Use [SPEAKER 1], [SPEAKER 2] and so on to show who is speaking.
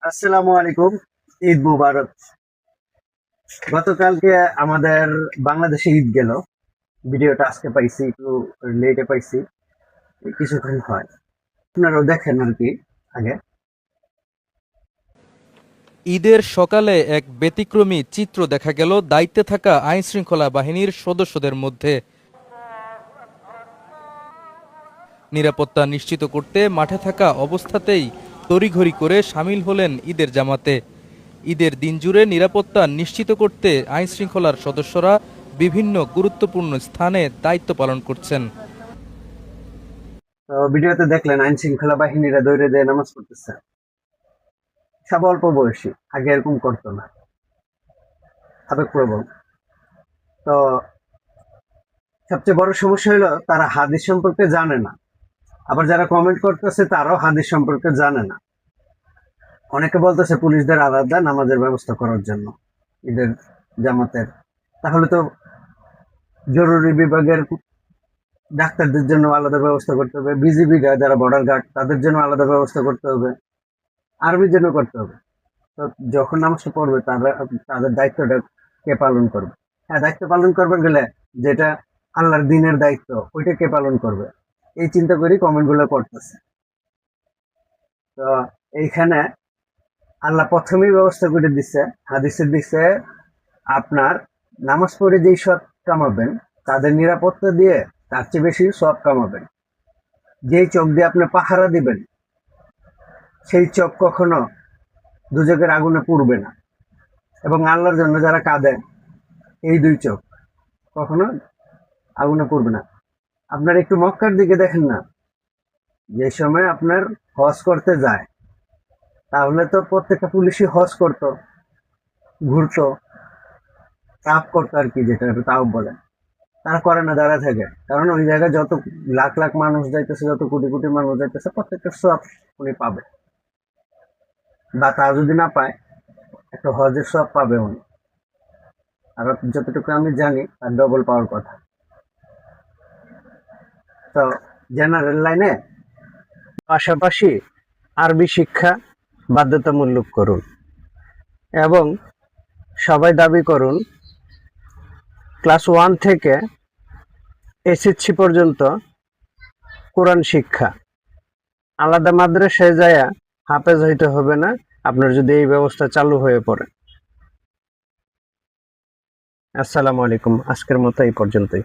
[SPEAKER 1] আসসালামু আলাইকুম। ঈদ মুবারক। গতকালকে আমাদের বাংলাদেশে ঈদ গেল। ভিডিওটা আজকে পাইছি, একটু লেটে পাইছি, কিছুক্ষণ হয়। আপনারাও দেখেন আর কি আগে।
[SPEAKER 2] ঈদের সকালে এক ব্যতিক্রমী চিত্র দেখা গেল দায়িত্বে থাকা আইনশৃঙ্খলা বাহিনীর সদস্যদের মধ্যে। নিরাপত্তা নিশ্চিত করতে মাঠে থাকা অবস্থাতেই তড়িঘড়ি করে সামিল হলেন ঈদের জামাতে। ঈদের দিন জুড়ে নিরাপত্তা নিশ্চিত করতে আইনশৃঙ্খলার সদস্যরা বিভিন্ন গুরুত্বপূর্ণ স্থানে দায়িত্ব পালন করছেন।
[SPEAKER 1] তো ভিডিওতে দেখলেন আইন শৃঙ্খলা বাহিনীরা দৌড়ে দিয়ে নামাজ পড়তেছে। সব অল্প বয়সী, আগে এরকম করতো না, আবেগপ্রবণ। তো সবচেয়ে বড় সমস্যা হলো তারা হাদিস সম্পর্কে জানে না। আবার যারা কমেন্ট করতেছে তারাও হাদিস সম্পর্কে জানে না। অনেকে বলতেছে পুলিশদের আলাদা নামাজের ব্যবস্থা করার জন্য ঈদের জামাতের। তাহলে তো জরুরি বিভাগের ডাক্তারদের জন্য আলাদা ব্যবস্থা করতে হবে, বিজিবি যারা বর্ডার গার্ড তাদের জন্য আলাদা ব্যবস্থা করতে হবে, আর্মির জন্য করতে হবে। তো যখন নামাজটা পড়বে তারা তাদের দায়িত্বটা কে পালন করবে? হ্যাঁ, দায়িত্ব পালন করবে গেলে যেটা আল্লাহর দিনের দায়িত্ব ওইটা কে পালন করবে? এই চিন্তা করেই কমেন্ট গুলো করতেছে। তো এইখানে আল্লাহ প্রথমেই ব্যবস্থা করে দিচ্ছে, হাদিসে দিচ্ছে আপনার নামাজ পড়ে যেই সব কামাবেন তাদের নিরাপত্তা দিয়ে তার চেয়ে বেশি সব কামাবেন। যেই চোখ দিয়ে আপনি পাহারা দিবেন সেই চোখ কখনো দুজকের আগুনে পুড়বে না। এবং আল্লাহর জন্য যারা কাঁদে এই দুই চোখ কখনো আগুনে পুড়বে না। আপনার একটু মক্কার দিকে দেখেন না, যে সময় আপনার হজ করতে যায় তাহলে তো প্রত্যেকটা পুলিশই হজ করতো, ঘুরতো, তাপ করতো আর কি, যেটা তাও বলে। তারা করে না, দাঁড়ায় থাকে। কারণ ওই জায়গায় যত লাখ লাখ মানুষ যাইতেছে, যত কোটি কোটি মানুষ যাইতেছে, প্রত্যেকটা সব উনি পাবে। বা তা যদি না পায়, একটা হজের সব পাবে উনি। আর যতটুকু আমি জানি তার ডবল পাওয়ার কথা। তো জেনারেল লাইনে পাশাপাশি আরবি শিক্ষা বাধ্যতামূলক করুন এবং সবাই দাবি করুন ক্লাস 1 থেকে এসএসসি পর্যন্ত কোরআন শিক্ষা। আলাদা মাদ্রাসায় যায়া হাফেজ হইতে হবে না আপনার যদি এই ব্যবস্থা চালু হয়ে পড়ে। আসসালামু আলাইকুম। আজকের মতো এই পর্যন্তই।